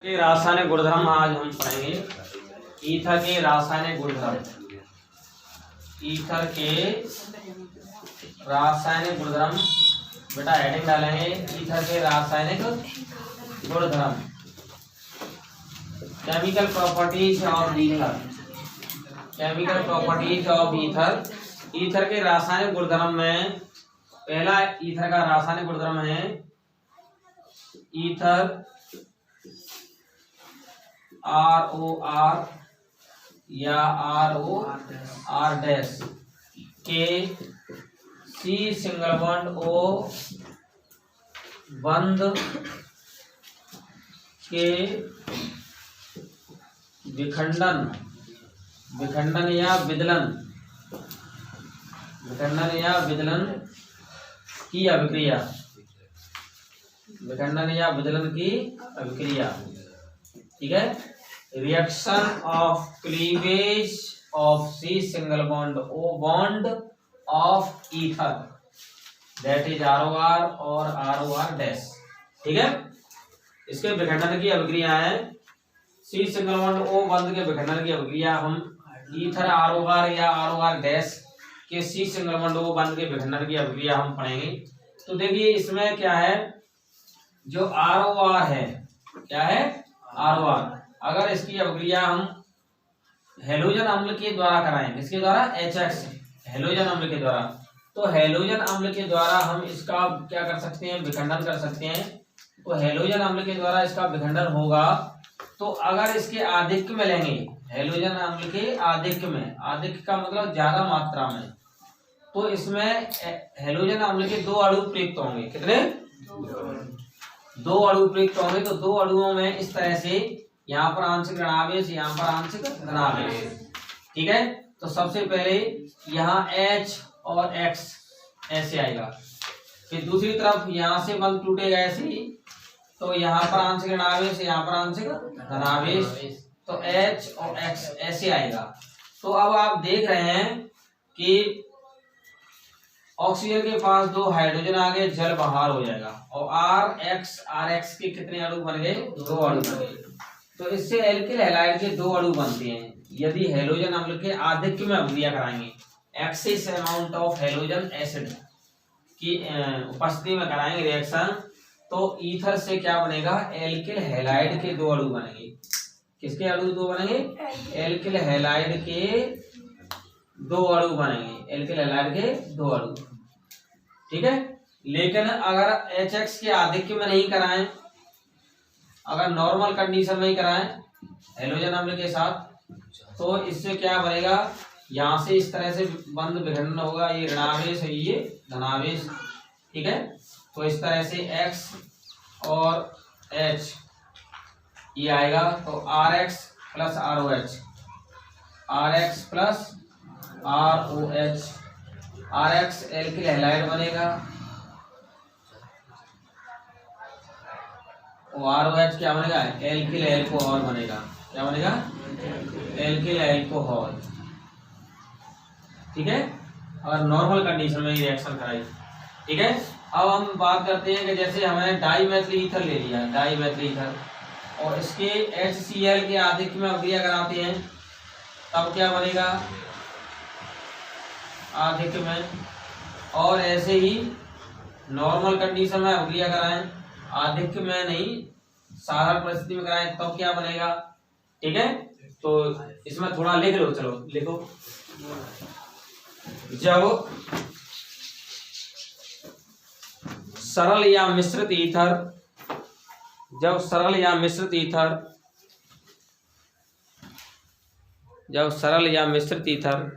के रासायनिक गुणधर्म आज हम पढ़ेंगे। ईथर के रासायनिक गुणधर्म। ईथर के रासायनिक गुणधर्म बेटा हेडिंग डालेंगे। ईथर के रासायनिक गुणधर्म, chemical properties of ether. Chemical properties of ether. Ether के रासायनिक गुणधर्म में पहला ईथर का रासायनिक गुणधर्म है ईथर ROR या ROR डैश के C सिंगल बॉन्ड O बंद के विखंडन या विदलन की अभिक्रिया। विखंडन या विदलन की अभिक्रिया, ठीक है। Reaction of cleavage of C single bond O bond of ether, that is ROR और ROR डैश, ठीक है। इसके विखंडन की अभिक्रिया है C सिंगल बॉन्ड O बंद के विखंडन की अभिक्रिया। हम ईथर ROR या ROR डैश के C सिंगल बॉन्ड O बंद के विखंडन की अभिक्रिया हम पढ़ेंगे। तो देखिए इसमें क्या है, जो ROR है, क्या है ROR, अगर इसकी अभिक्रिया हम हैलोजन अम्ल के द्वारा कराएं, किसके द्वारा, HX हैलोजन अम्ल के द्वारा, तो हैलोजन अम्ल के द्वारा हम इसका क्या कर सकते हैं, विखंडन कर सकते हैं। तो हैलोजन अम्ल के द्वारा इसका विखंडन होगा। तो अगर इसके आधिक्य में लेंगे, हैलोजन अम्ल के आधिक्य में, आधिक्य का मतलब ज्यादा मात्रा में, तो इसमें हैलोजन अम्ल के दो अणु प्रयुक्त होंगे। कितने, दो अणु प्रयुक्त होंगे। तो दो अणुओं में इस तरह से यहाँ पर आंशिक ऋणावेश, यहाँ पर आंशिक धनावेश, ठीक है। तो सबसे पहले यहाँ H और X ऐसे आएगा, फिर दूसरी तरफ यहाँ से बंद टूटेगा ऐसे ही, तो यहाँ पर आंशिक ऋणावेश, यहाँ पर आंशिक धनावेश, तो H और X ऐसे आएगा। तो अब आप देख रहे हैं कि ऑक्सीजन के पास दो हाइड्रोजन आ गए, जल बाहर हो जाएगा, और RX के कितने अणु बन गए, दो अणु बन गए। तो इससे एल्किल हैलाइड के दो अणु बनते हैं यदि हैलोजन अम्ल के आधिक्य में अभिक्रिया कराएंगे। Excess amount of halogen acid की उपस्थिति में कराएंगे रिएक्शन, तो ईथर से क्या बनेगा, एल्किल हैलाइड के दो अणु बनेंगे। किसके अणु दो बनेंगे, एल्किल हैलाइड के दो अणु बनेंगे, एल्किल हैलाइड के दो अणु, ठीक है। लेकिन अगर HX के आधिक्य में नहीं कराएं, अगर नॉर्मल कंडीशन में ही कराएं हैलोजन अम्ल के साथ, तो इससे क्या बनेगा, यहाँ से इस तरह से बंद विखंडन होगा, ये ऋणावेश है, ये धनावेश, ठीक है। तो इस तरह से X और H ये आएगा, तो RX plus ROH, RX plus ROH, RX alkyl halide बनेगा, और ROH क्या बनेगा, एल्किल एल्कोहल बनेगा। क्या बनेगा, एल्किल एल्कोहल, ठीक है। और नॉर्मल कंडीशन में रिएक्शन कराई, ठीक है। अब हम बात करते हैं कि जैसे हमने डाईमेथिल ईथर ले लिया, डाईमेथिल ईथर, और इसके HCl के आधिक्य में अभिक्रिया कराते हैं, तब क्या बनेगा, आधिक्य में, और ऐसे ही नॉर्मल कंडीशन में अभिक्रिया कराएं, आधिक्य में नहीं, साधारण परिस्थिति में कराएं, तब क्या बनेगा, ठीक है। तो इसमें थोड़ा लिख लो, चलो लिखो। जब सरल या मिश्रित ईथर, जब सरल या मिश्रित ईथर, जब सरल या मिश्रित ईथर,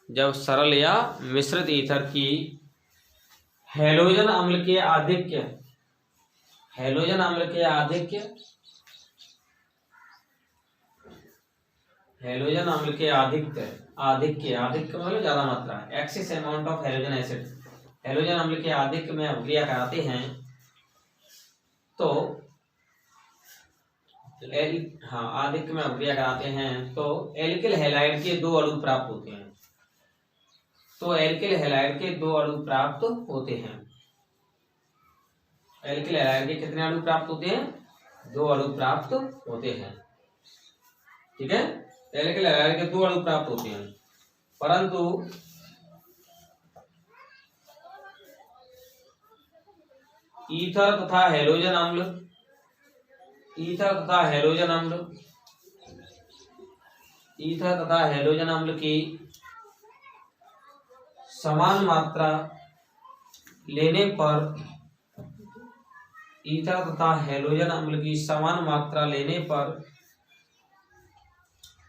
जब सरल या मिश्रित ईथर की हैलोजन अम्ल के आधिक्य, हैलोजन अम्ल के आधिक्य, हैलोजन अम्ल के आधिक्य, आधिक्य मतलब ज्यादा मात्रा, excess amount of halogen acid, halogen अम्ल के आधिक्य में अभिक्रिया कराते हैं, तो आधिक्य में अभिक्रिया कराते हैं, तो एल्किल हैलाइड के दो अणु प्राप्त होते हैं। तो एल्किल हैलाइड के दो अणु प्राप्त होते हैं। एल्किल हैलाइड के कितने अणु प्राप्त होते हैं? 2 अणु प्राप्त होते हैं। ठीक है, एल्किल हैलाइड के 2 अणु प्राप्त होते हैं, परंतु ईथर तथा हैलोजन अम्ल, ईथर तथा हैलोजन अम्ल, ईथर तथा हैलोजन अम्ल की समान मात्रा लेने पर, ईथर तथा हैलोजन अम्ल की समान मात्रा लेने पर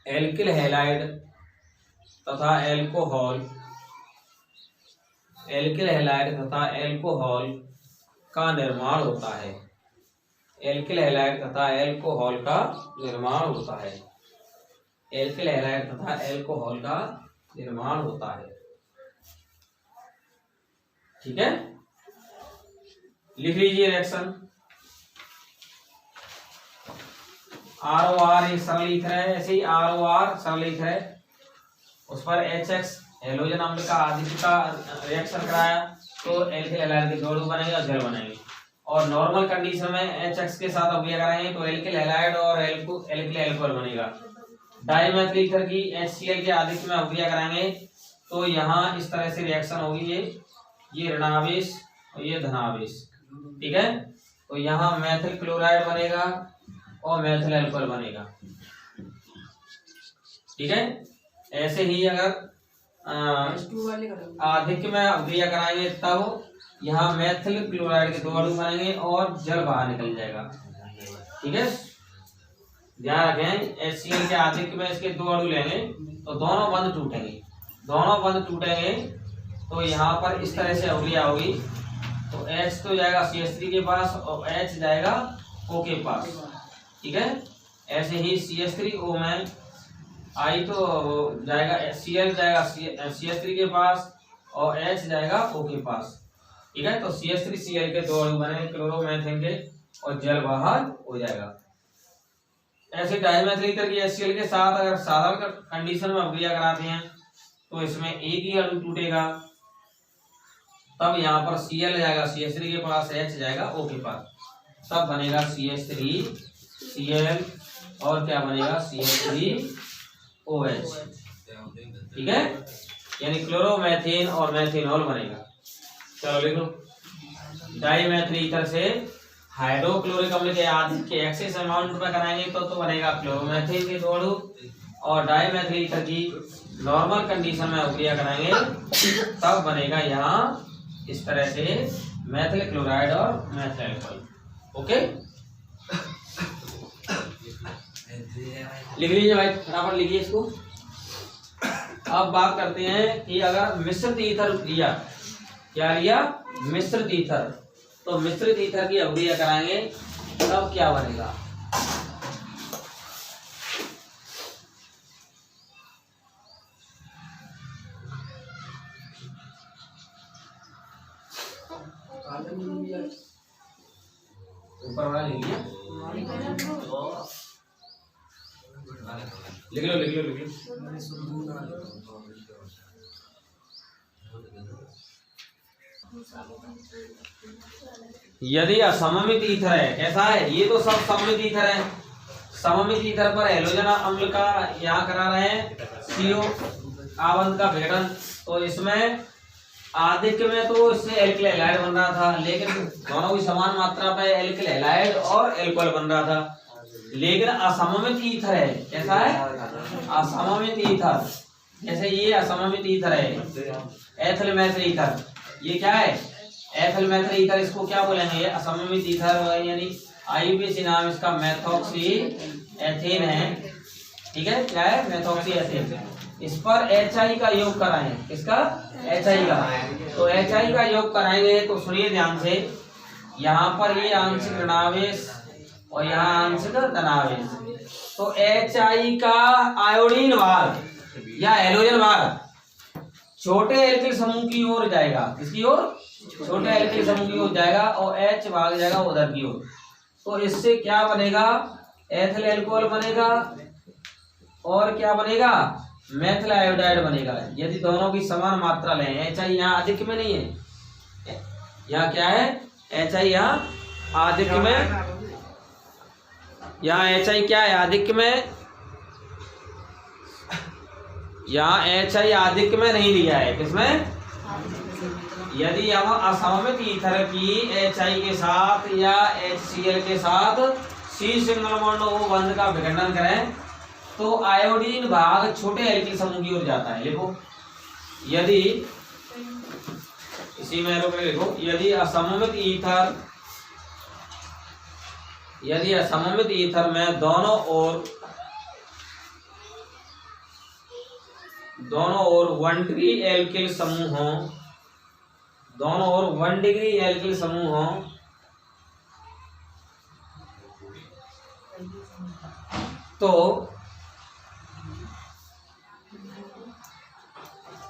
एल्किल हैलाइड तथा एल्कोहल, एल्किल हैलाइड तथा एल्कोहल का निर्माण होता है। एल्किल हैलाइड तथा एल्कोहल का निर्माण होता है। एल्किल हैलाइड तथा एल्कोहल का निर्माण होता है। ठीक है, लिख लीजिए रिएक्शन। ROR एक सरल ईथर है, ऐसे ही ROR सरल ईथर है, उस पर HX हैलोजन अम्ल का आदित्य का रिएक्शन कराया तो एल्किल हैलाइड के 2 अणु बनेंगे और जल बनेंगे। और नॉर्मल कंडीशन में HX के साथ अभिक्रिया कराएंगे तो एल्किल हैलाइड और एल्किल एल्कोहल बनेगा। डाइमेथिल ईथर की HCl के आदित्य में अभिक्रिया कराएंगे तो यहाँ इस तरह से रिएक्शन होगी, ये ऋणावेश और ये धनावेश। ठीक है, तो यहाँ मेथिल क्लोराइड बनेगा और मेथिल अल्कोहल बनेगा। ठीक है, ऐसे ही अगर आधिक्य में अभिक्रिया कराएंगे तब यहाँ मेथिल क्लोराइड के 2 अणु बनेंगे और जल बाहर निकल जाएगा। ठीक है, ध्यान रखें, HCl के आधिक्य में इसके 2 अणु लेंगे तो दोनों बंध टूटेंगे, दोनों बंध टूटेंगे तो यहाँ पर इस तरह से अभिक्रिया होगी तो H तो जाएगा CH3 के पास और H जाएगा O के पास। ठीक है, ऐसे ही CH3O में I तो जाएगा, Cl जाएगा CH3 के पास और H जाएगा O के पास। ठीक है, तो CH3Cl के 2 अणु बने क्लोरोमेथेन के और जल बाहर हो जाएगा। ऐसे डाइमेथिल ईथर की HCl के साथ अगर साधारण कंडीशन में अभिक्रिया कराते हैं तो इसमें एक ही अणु टूटेगा, तब यहाँ पर Cl जाएगा CH3 के पास, H जाएगा O के पास, तब बनेगा CH3Cl और क्या बनेगा CH3OH। ठीक है, यानी क्लोरोमेथेन और मेथेनॉल बनेगा। चलो लिख लो, डाइमेथिल ईथर से हाइड्रोक्लोरिक अम्ल के आदित्य के एक्सेस अमाउंट में कराएंगे तो बनेगा क्लोरोमेथेन के 2 अणु, और डाइमेथिल ईथर की नॉर्मल कंडीशन में अभिक्रिया कराएंगे तब बनेगा यहाँ इस तरह से मेथिल क्लोराइड और मेथिल अल्कोहल। ओके, लिख लीजिए भाई, फटाफट लिखिए इसको। अब बात करते हैं कि अगर मिश्रित ईथर लिया, क्या लिया? मिश्रित ईथर, तो मिश्रित ईथर की अभिक्रिया कराएंगे तब क्या बनेगा? ऊपर वाला लिख लिया, लिख लो लिख लो लिख लो। यदि असममित ईथर है, कैसा है? ये तो सब सममित ईथर है। सममित ईथर पर हैलोजन अम्ल का यहाँ करा रहे हैं CO आबंध का भेदन, तो इसमें आधिक्य में तो इससे एल्किल हैलाइड बन रहा था, लेकिन दोनों की समान मात्रा पे एल्किल हैलाइड और एल्कोहल बन रहा था। लेकिन असममित ईथर है, कैसा है? असममित ईथर, जैसे ये असममित ईथर है, एथिल मेथिल ईथर, ये क्या है? एथिल मेथिल ईथर, इसको क्या बोलेंगे? ये असममित ईथर, यानी IUPAC नाम इसका मेथॉक्सी एथेन है। ठीक है, क्या है? Methoxy ethane. इस पर HI का योग कराएं, किसका? HI का। तो HI का योग कराएंगे तो सुनिए ध्यान से, यहाँ पर ये आंशिक ऋणावेश और यहाँ आंशिक धनावेश, तो HI का आयोडीन भाग या हैलोजन भाग छोटे एल्किल समूह की ओर जाएगा। किसकी ओर? छोटे एल्किल समूह की ओर जाएगा और H भाग जाएगा उधर की ओर। तो इससे क्या बनेगा? एथिल अल्कोहल बनेगा और क्या बनेगा? मेथिल आयोडाइड बनेगा, यदि दोनों की समान मात्रा लें। HI यहाँ अधिक में नहीं है, यहाँ क्या है? HI यहाँ आधिक्य में, यहाँ HI क्या है आधिक्य में, यहाँ HI आधिक्य में नहीं दिया है, किसमें? यदि हम असममित ईथर की HI के साथ या HCl के साथ C सिंगल बॉन्ड O बंध का विखंडन करें तो आयोडीन भाग छोटे एल्किल समूह की ओर जाता है। लिखो, यदि इसी में लिखो, यदि असममित ईथर में दोनों ओर 1 डिग्री एल्किल समूह हों, दोनों ओर 1 डिग्री एल्किल समूह हों, तो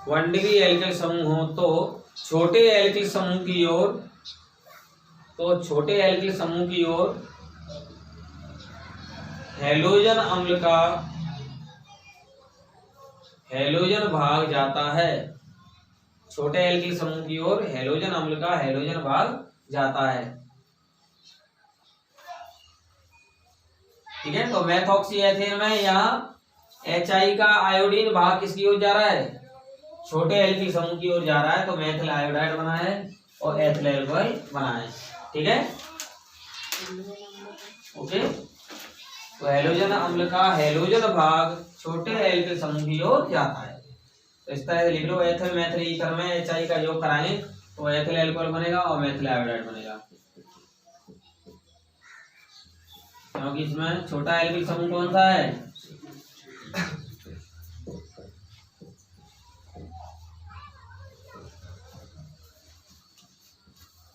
1 डिग्री एल्किल समूह हो तो छोटे एल्किल समूह की ओर हैलोजन भाग जाता है। छोटे एल्किल समूह की ओर हैलोजन अम्ल का हैलोजन भाग जाता है। ठीक है, तो मेथॉक्सी एथेन में यहाँ HI का आयोडीन भाग किसकी ओर जा रहा है? छोटे एल्किल समूह की ओर जा रहा है, तो मेथिल आयोडाइड बना है और एथिल एल्कोहल बना है। ठीक है, ओके। तो हैलोजन अम्ल का हैलोजन भाग छोटे एल्किल समूह की ओर जाता है। तो इस तरह से लिख लो, एथिल मेथिल ईथर में HI का योग कराएंगे तो एथिल एल्कोहल बनेगा और मेथिल आयोडाइड बनेगा, क्योंकि इसमें छोटा एल्किल समूह कौन सा है?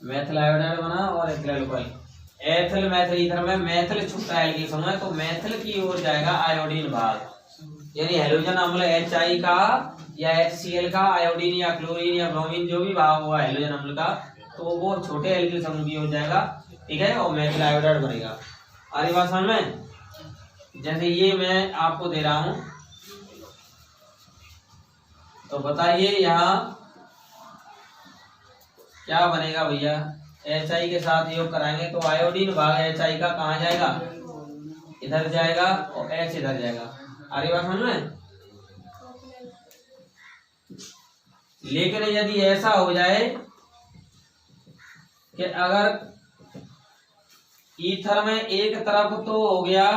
मेथिल आयोडाइड बना और ethyl alcohol. Ethyl methyl ether में मेथिल छोटा एल्किल समूह है, तो मेथिल की ओर जाएगा आयोडीन भाग, यानी हैलोजन अम्ल HI का या HCl का आयोडीन या क्लोरीन या ब्रोमीन जो भी भाग हुआ हैलोजन अम्ल का, तो वो छोटे एल्किल समूह की ओर जाएगा। ठीक है, और मेथिल आयोडाइड बनेगा। आगे बात समझ में? जैसे ये मैं आपको दे रहा हूं, तो बताइए यहाँ क्या बनेगा भैया? HI के साथ योग कराएंगे तो आयोडीन भाग HI का कहाँ जाएगा? इधर जाएगा और H इधर जाएगा। आगे बात समझ में? लेकिन यदि ऐसा हो जाए कि अगर ईथर में एक तरफ तो हो गया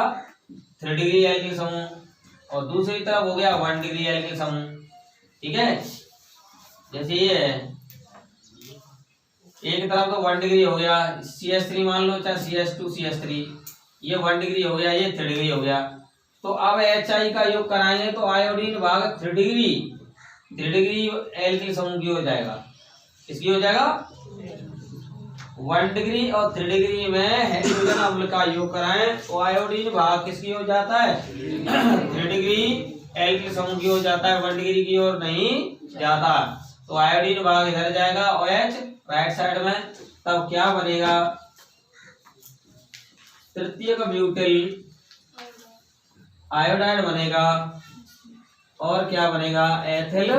3 डिग्री एल्किल समूह और दूसरी तरफ हो गया 1 डिग्री एल्किल समूह। ठीक है, जैसे ये है, एक तरफ तो 1 डिग्री हो गया, CH3 मान लो, चाहे CH2 CH3, ये 1 डिग्री हो गया, ये 3 डिग्री हो गया। तो अब HI का योग कराएंगे तो आयोडीन भाग 3 डिग्री एल्किल समूह की हो जाएगा। किसकी हो जाएगा? 1 डिग्री और 3 डिग्री में हैलोजन अम्ल का योग कराएं तो आयोडीन भाग किसकी हो जाता है? 3 डिग्री एल्किल समूह की हो जाता है, 1 डिग्री की ओर नहीं जाता। तो आयोडीन भाग इधर जाएगा और H राइट साइड में, तब क्या बनेगा? तृतीयक ब्यूटिल आयोडाइड बनेगा और क्या बनेगा? एथिल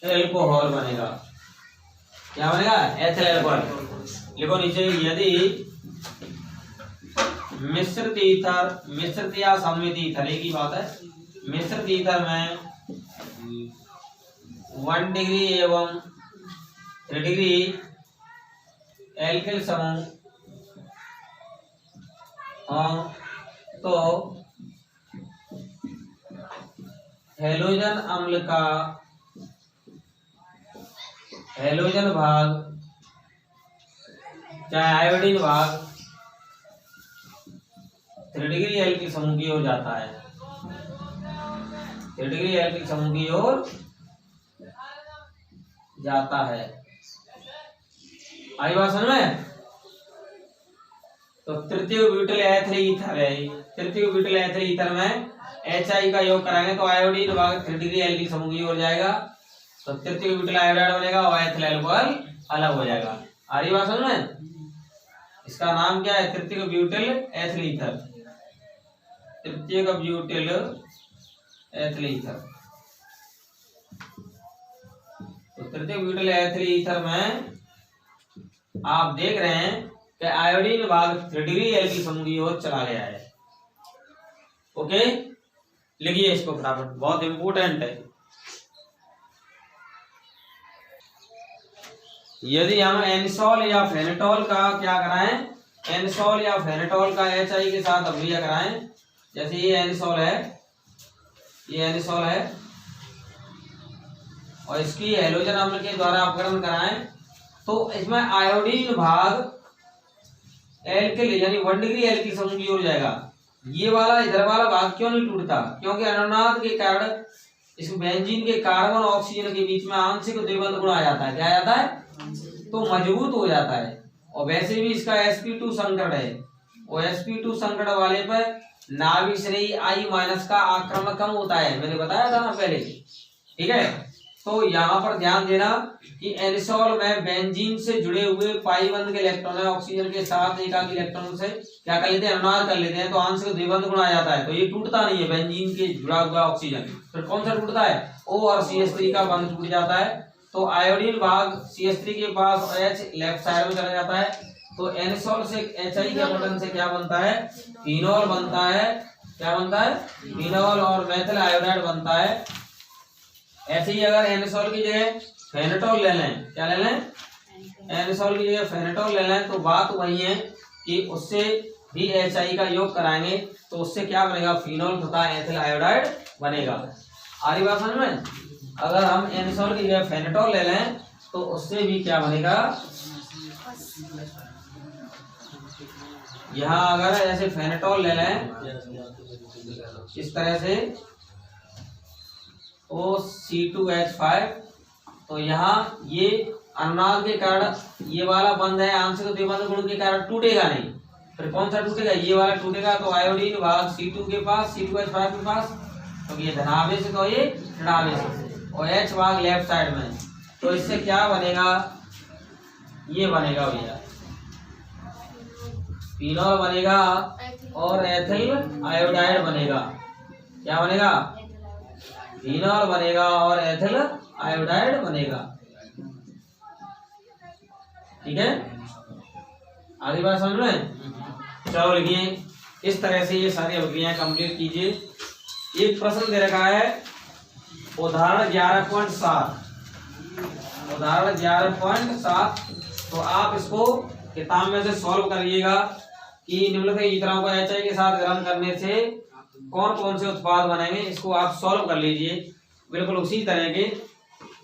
एल्कोहल बनेगा। क्या बनेगा? Ethyl alcohol. लिखो नीचे, यदि मिश्रित या सम्मित ईथर, एक ही बात है, मिश्रित ईथर में 1 डिग्री एवं 3 डिग्री एल्किल समूह तो हैलोजन अम्ल का हैलोजन भाग चाहे आयोडीन भाग 3 डिग्री एल्किल समूह की ओर जाता है। 3 डिग्री एल्किल समूह की ओर जाता है। आई बात समझ में? तो तृतीय ब्यूटिल एथिल ईथर है, तृतीय ब्यूटिल एथिल ईथर में HI का योग कराएंगे तो आयोडीन भाग 3 डिग्री एल्किल समूह की ओर जाएगा, तो तृतीय ब्यूटिल आयोडाइड बनेगा और एथिल एल्कोहल अलग हो जाएगा। आ रही बात समझ में? इसका नाम क्या है? तृतीय ब्यूटिल एथिल ईथर, तृतीय ब्यूटिल एथिल ईथर। तो तृतीय ब्यूटिल एथिल ईथर में आप देख रहे हैं कि आयोडीन भाग 3 डिग्री एल्किल समूह की ओर चला गया है। ओके, लिखिए इसको फटाफट, बहुत इंपोर्टेंट है। यदि हम एनसॉल या फेनेटॉल का क्या कराएं, एनसॉल या फेनेटॉल का HI के साथ अभिक्रिया कराएं, जैसे ये एनसॉल है, ये एनसॉल है, और इसकी हैलोजन अम्ल के द्वारा अपकरण कराएं, तो इसमें आयोडीन भाग एल्किल यानी 1 डिग्री एल्किल समूह की ओर जाएगा। ये वाला इधर वाला भाग क्यों नहीं टूटता, क्योंकि अनुनाद के कारण इस बेंजीन के कार्बन ऑक्सीजन के बीच में आंशिक द्विबंध गुण आ जाता है। क्या आ जाता है, तो मजबूत हो जाता है। और वैसे भी इसका sp2 संकट है, और sp2 संकट वाले पर नाभिक श्रेणी I- का आक्रमण कम होता है, मैंने बताया था ना पहले। ठीक है, तो यहाँ पर ध्यान देना कि एनिसॉल में बेंजीन से जुड़े हुए पाई बंध के इलेक्ट्रॉन ऑक्सीजन के साथ एकाकी इलेक्ट्रॉन से क्या कर लेते हैं, अनुनाद कर लेते हैं, तो आंशिक द्विबंध गुण आ जाता है। तो ये टूटता नहीं है बेंजीन के जुड़ा हुआ ऑक्सीजन। फिर कौन सा टूटता है, O और CH3 का बंध टूट जाता है। तो आयोडीन भाग CH3 के पास और H लेफ्ट साइड में चला जाता है। तो एनिसॉल से HI के बटन से क्या बनता है, फिनॉल बनता है। क्या बनता है, फिनॉल, और मेथिल आयोडाइड बनता है। ऐसे ही अगर एनिसॉल की जगह फेनेटॉल ले लें, क्या ले लें, एनिसॉल की जगह फेनेटॉल ले लें, तो बात वही है कि उससे भी HI का योग कराएंगे, तो उससे क्या बनेगा, फिनॉल तथा एथिल आयोडाइड बनेगा। आ रही बात समझ में। अगर हम एनिसॉल की जगह फेनेटॉल ले लें, तो उससे भी क्या बनेगा, यहाँ अगर ऐसे फेनेटॉल ले लें इस तरह से OC2H5, तो यहाँ ये अनुनाद के कारण ये वाला बंध है, आंशिक द्विबंध गुण के कारण टूटेगा नहीं। फिर कौन सा टूटेगा, ये वाला टूटेगा। तो आयोडीन भाग C2 के पास, C2H5 के पास, तो ये धनावेश, तो ये ऋणावेश, और H भाग लेफ्ट साइड में। तो इससे क्या बनेगा, ये बनेगा भैया, फिनॉल बनेगा और एथिल आयोडाइड बनेगा। क्या बनेगा, फिनॉल बनेगा और एथिल आयोडाइड बनेगा। ठीक है, आगे बात समझ में। चलो लिखिए, इस तरह से ये सारी अभिक्रियाएं कंप्लीट कीजिए। एक प्रश्न दे रखा है उदाहरण 11.7, उदाहरण 11.7, तो आप इसको किताब में से सॉल्व करिएगा कि निम्नलिखित इतराओं को HI के साथ गर्म करने से कौन कौन से उत्पाद बनेंगे। इसको आप सॉल्व कर लीजिए, बिल्कुल उसी तरह के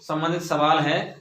संबंधित सवाल है।